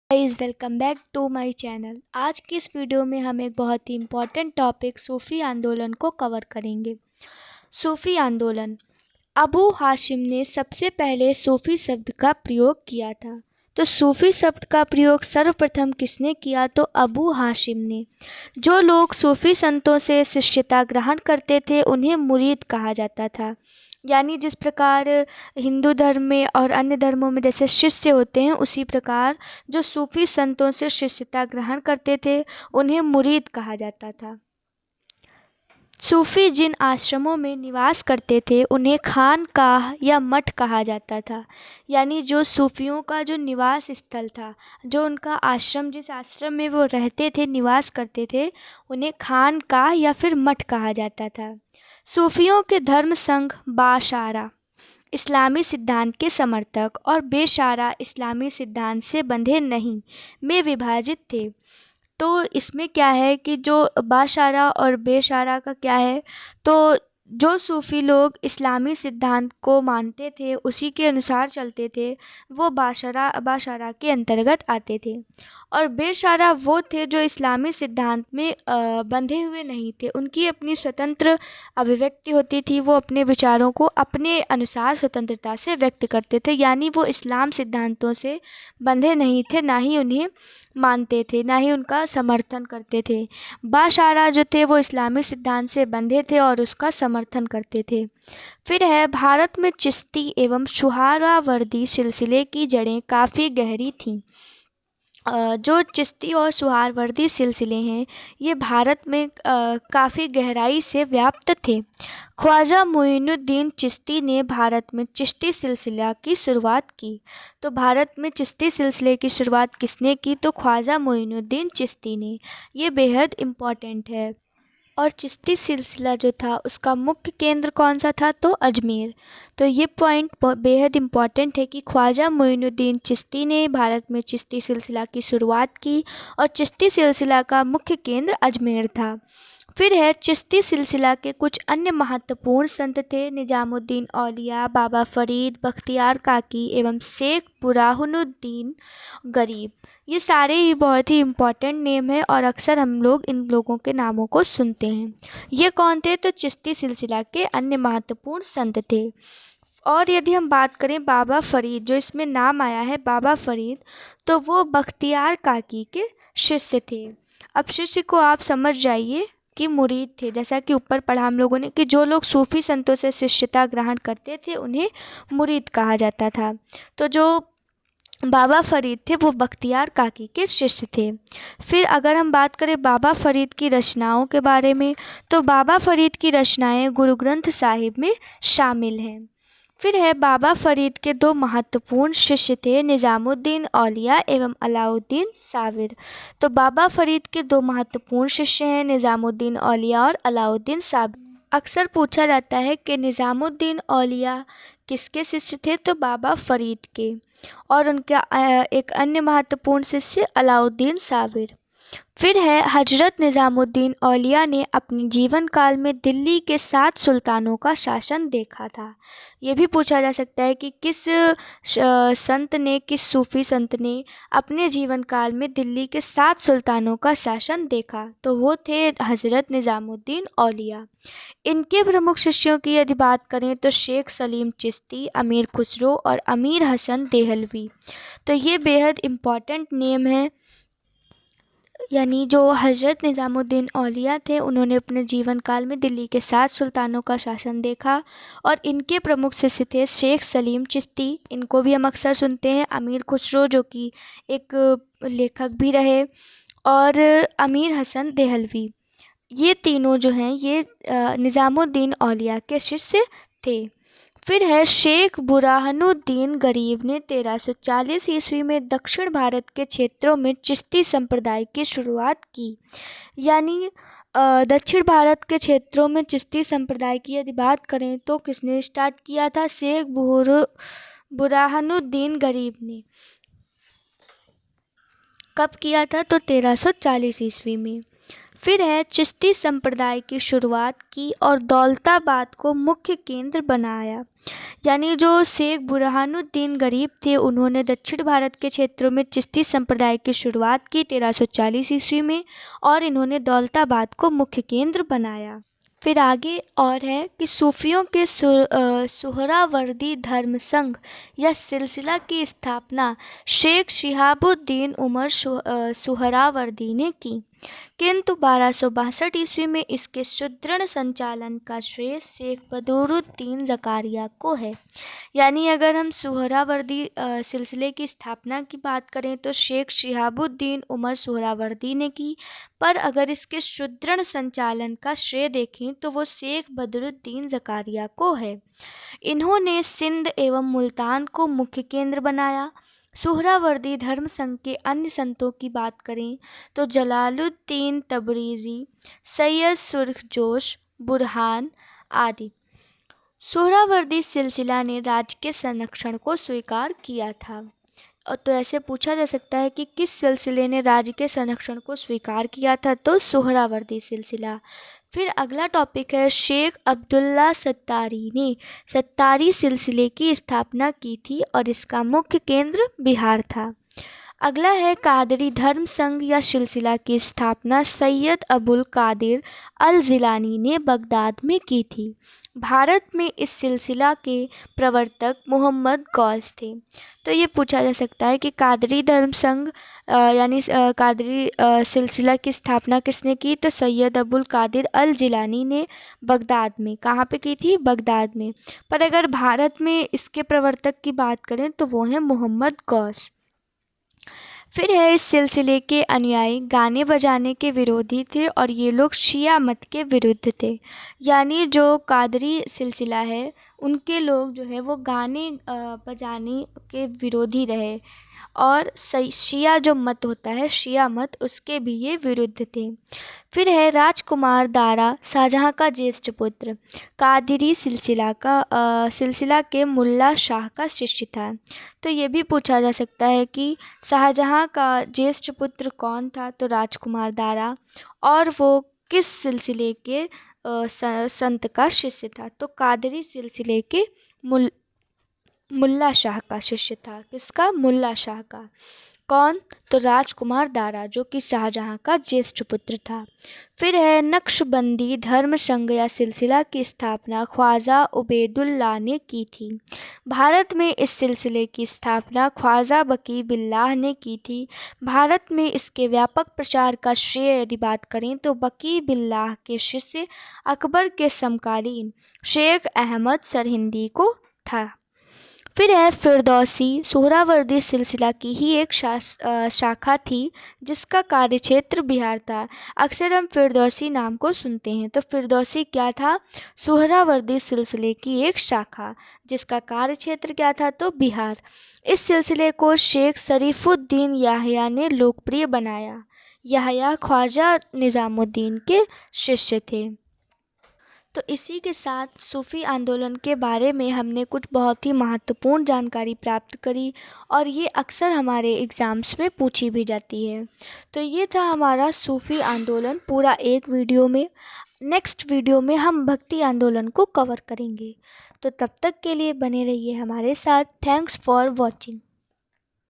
Guys, welcome back to my channel. आज की इस वीडियो में हम एक बहुत ही इम्पोर्टेंट टॉपिक सूफ़ी आंदोलन को कवर करेंगे। सूफ़ी आंदोलन। अबू हाशिम ने सबसे पहले सूफ़ी शब्द का प्रयोग किया था। तो सूफ़ी शब्द का प्रयोग सर्वप्रथम किसने किया? तो अबू हाशिम ने। जो लोग सूफ़ी संतों से शिष्यता ग्रहण करते थे उन्हें मुरीद कहा जाता था। यानी जिस प्रकार हिंदू धर्म में और अन्य धर्मों में जैसे शिष्य होते हैं, उसी प्रकार जो सूफ़ी संतों से शिष्यता ग्रहण करते थे उन्हें मुरीद कहा जाता था। सूफ़ी जिन आश्रमों में निवास करते थे उन्हें खानकाह या मठ कहा जाता था। यानी जो सूफ़ियों का जो निवास स्थल था, जो उनका आश्रम, जिस आश्रम में वो रहते थे, निवास करते थे, उन्हें खानकाह या फिर मठ कहा जाता था। सूफ़ियों के धर्म संघ बाशारा इस्लामी सिद्धांत के समर्थक और बेशारा इस्लामी सिद्धांत से बंधे नहीं में विभाजित थे। तो इसमें क्या है कि जो बाशारा और बेशारा का क्या है, तो जो सूफ़ी लोग इस्लामी सिद्धांत को मानते थे, उसी के अनुसार चलते थे, वो बाशारा के अंतर्गत आते थे। और बेशारा वो थे जो इस्लामी सिद्धांत में बंधे हुए नहीं थे। उनकी अपनी स्वतंत्र अभिव्यक्ति होती थी, वो अपने विचारों को अपने अनुसार स्वतंत्रता से व्यक्त करते थे। यानी वो इस्लाम सिद्धांतों से बंधे नहीं थे, ना ही उन्हें मानते थे, ना ही उनका समर्थन करते थे। बाशारा जो थे वो इस्लामी सिद्धांत से बंधे थे और उसका समर्थन करते थे। फिर है भारत में चिश्ती एवं सुहरावर्दी सिलसिले की जड़ें काफ़ी गहरी थीं। जो चिश्ती और सुहरावर्दी सिलसिले हैं, ये भारत में काफ़ी गहराई से व्याप्त थे। ख्वाजा मोइनुद्दीन चिश्ती ने भारत में चिश्ती सिलसिला की शुरुआत की। तो भारत में चिश्ती सिलसिले की शुरुआत किसने की? तो ख्वाजा मोइनुद्दीन चिश्ती ने। ये बेहद इम्पॉर्टेंट है। और चिश्ती सिलसिला जो था उसका मुख्य केंद्र कौन सा था? तो अजमेर। तो ये पॉइंट बेहद इम्पॉर्टेंट है कि ख्वाजा मोइनुद्दीन चिश्ती ने भारत में चिश्ती सिलसिला की शुरुआत की और चिश्ती सिलसिला का मुख्य केंद्र अजमेर था। फिर है चिश्ती सिलसिला के कुछ अन्य महत्वपूर्ण संत थे निजामुद्दीन औलिया, बाबा फरीद, बख्तियार काकी एवं शेख बुरहानुद्दीन गरीब। ये सारे ही बहुत ही इम्पॉर्टेंट नेम है और अक्सर हम लोग इन लोगों के नामों को सुनते हैं। ये कौन थे? तो चिश्ती सिलसिला के अन्य महत्वपूर्ण संत थे। और यदि हम बात करें बाबा फरीद, जो इसमें नाम आया है बाबा फरीद, तो वो बख्तियार काकी के शिष्य थे। अब शिष्य को आप समझ जाइए कि मुरीद थे। जैसा कि ऊपर पढ़ा हम लोगों ने कि जो लोग सूफ़ी संतों से शिष्यता ग्रहण करते थे उन्हें मुरीद कहा जाता था। तो जो बाबा फरीद थे वो बख्तियार काकी के शिष्य थे। फिर अगर हम बात करें बाबा फरीद की रचनाओं के बारे में, तो बाबा फरीद की रचनाएं गुरु ग्रंथ साहिब में शामिल हैं। फिर है बाबा फरीद के दो महत्वपूर्ण शिष्य थे निज़ामुद्दीन औलिया एवं अलाउद्दीन साबिर। तो बाबा फरीद के दो महत्वपूर्ण शिष्य हैं निज़ामुद्दीन औलिया और अलाउद्दीन साबिर। अक्सर पूछा जाता है कि निज़ामुद्दीन औलिया किसके शिष्य थे? तो बाबा फरीद के। और उनका एक अन्य महत्वपूर्ण शिष्य अलाउद्दीन साबिर। फिर है हजरत निज़ामुद्दीन औलिया ने अपने जीवन काल में दिल्ली के 7 सुल्तानों का शासन देखा था। ये भी पूछा जा सकता है कि किस संत ने, किस सूफ़ी संत ने अपने जीवन काल में दिल्ली के 7 सुल्तानों का शासन देखा? तो वो थे हजरत निज़ामुद्दीन औलिया। इनके प्रमुख शिष्यों की यदि बात करें तो शेख सलीम चिश्ती, अमीर खुसरो और अमीर हसन देहलवी। तो ये बेहद इम्पॉर्टेंट नेम है। यानी जो हजरत निज़ामुद्दीन औलिया थे उन्होंने अपने जीवन काल में दिल्ली के 7 सुल्तानों का शासन देखा और इनके प्रमुख शिष्य थे शेख सलीम चिश्ती, इनको भी हम अक्सर सुनते हैं, अमीर खुसरो जो कि एक लेखक भी रहे, और अमीर हसन देहलवी। ये तीनों जो हैं ये निज़ामुद्दीन औलिया के शिष्य थे। फिर है शेख बुरहानुद्दीन गरीब ने 1340 ईस्वी में दक्षिण भारत के क्षेत्रों में चिश्ती संप्रदाय की शुरुआत की। यानी दक्षिण भारत के क्षेत्रों में चिश्ती संप्रदाय की यदि बात करें तो किसने स्टार्ट किया था? शेख बुरहानुद्दीन गरीब ने। कब किया था? तो 1340 ईस्वी में। फिर है चिश्ती संप्रदाय की शुरुआत की और दौलताबाद को मुख्य केंद्र बनाया। यानी जो शेख बुरहानुद्दीन गरीब थे, उन्होंने दक्षिण भारत के क्षेत्रों में चिश्ती संप्रदाय की शुरुआत की 1340 ईस्वी में, और इन्होंने दौलताबाद को मुख्य केंद्र बनाया। फिर आगे और है कि सूफियों के सुहरावर्दी धर्म संघ या सिलसिला की स्थापना शेख शिहाबुद्दीन उमर सुहरावर्दी ने की, किंतु 1262 ईस्वी में इसके सुदृढ़ संचालन का श्रेय शेख बदरुद्दीन ज़कारिया को है। यानी अगर हम सुहरावर्दी सिलसिले की स्थापना की बात करें तो शेख शिहाबुद्दीन उमर सुहरावर्दी ने की, पर अगर इसके सुदृढ़ संचालन का श्रेय देखें तो वो शेख बदरुद्दीन ज़कारिया को है। इन्होंने सिंध एवं मुल्तान को मुख्य केंद्र बनाया। सुहरावर्दी धर्म संघ के अन्य संतों की बात करें तो जलालुद्दीन तबरीज़ी, सैयद सुरखजोश, बुरहान आदि। सुहरावर्दी सिलसिला ने राज्य के संरक्षण को स्वीकार किया था। और तो ऐसे पूछा जा सकता है कि किस सिलसिले ने राज्य के संरक्षण को स्वीकार किया था, तो सुहरावर्दी सिलसिला। फिर अगला टॉपिक है शेख अब्दुल्ला सत्तारी ने सत्तारी सिलसिले की स्थापना की थी और इसका मुख्य केंद्र बिहार था। अगला है कादरी धर्म संघ या सिलसिला की स्थापना सैयद अबुल कादिर अल जिलानी ने बगदाद में की थी। भारत में इस सिलसिला के प्रवर्तक मोहम्मद गौस थे। तो ये पूछा जा सकता है कि कादरी धर्म संघ यानी कादरी सिलसिला की स्थापना किसने की, तो सैयद अबुल कादिर अल जिलानी ने बगदाद में। कहाँ पे की थी? बगदाद में। पर अगर भारत में इसके प्रवर्तक की बात करें तो वो हैं मोहम्मद गौस। फिर है इस सिलसिले के अनुयायी गाने बजाने के विरोधी थे और ये लोग शिया मत के विरुद्ध थे। यानी जो कादरी सिलसिला है उनके लोग जो है वो गाने बजाने के विरोधी रहे, और शिया जो मत होता है, शिया मत, उसके भी ये विरुद्ध थे। फिर है राजकुमार दारा शाहजहाँ का ज्येष्ठ पुत्र, कादरी सिलसिला के मुल्ला शाह का शिष्य था। तो ये भी पूछा जा सकता है कि शाहजहाँ का ज्येष्ठ पुत्र कौन था, तो राजकुमार दारा, और वो किस सिलसिले के संत का शिष्य था, तो कादरी सिलसिले के मुल्ला शाह का शिष्य था। किसका? मुल्ला शाह का। कौन? तो राजकुमार दारा, जो कि शाहजहाँ का ज्येष्ठ पुत्र था। फिर है नक्शबंदी धर्म संघ या सिलसिला की स्थापना ख्वाजा उबैदुल्लाह ने की थी। भारत में इस सिलसिले की स्थापना ख्वाजा बकी बिल्लाह ने की थी। भारत में इसके व्यापक प्रचार का श्रेय यदि बात करें तो बकी बिल्लाह के शिष्य अकबर के समकालीन शेख अहमद सरहिंदी को था। फिर है फिरदौसी, सुहरावर्दी सिलसिला की ही एक शाखा थी जिसका कार्यक्षेत्र बिहार था। अक्सर हम फिरदौसी नाम को सुनते हैं, तो फिरदौसी क्या था? सुहरावर्दी सिलसिले की एक शाखा जिसका कार्यक्षेत्र क्या था? तो बिहार। इस सिलसिले को शेख शरीफुद्दीन याह्या ने लोकप्रिय बनाया। याह्या ख्वाजा निज़ामुद्दीन के शिष्य थे। तो इसी के साथ सूफ़ी आंदोलन के बारे में हमने कुछ बहुत ही महत्वपूर्ण जानकारी प्राप्त करी, और ये अक्सर हमारे एग्ज़ाम्स में पूछी भी जाती है। तो ये था हमारा सूफ़ी आंदोलन पूरा एक वीडियो में। नेक्स्ट वीडियो में हम भक्ति आंदोलन को कवर करेंगे। तो तब तक के लिए बने रहिए हमारे साथ। Thanks for watching.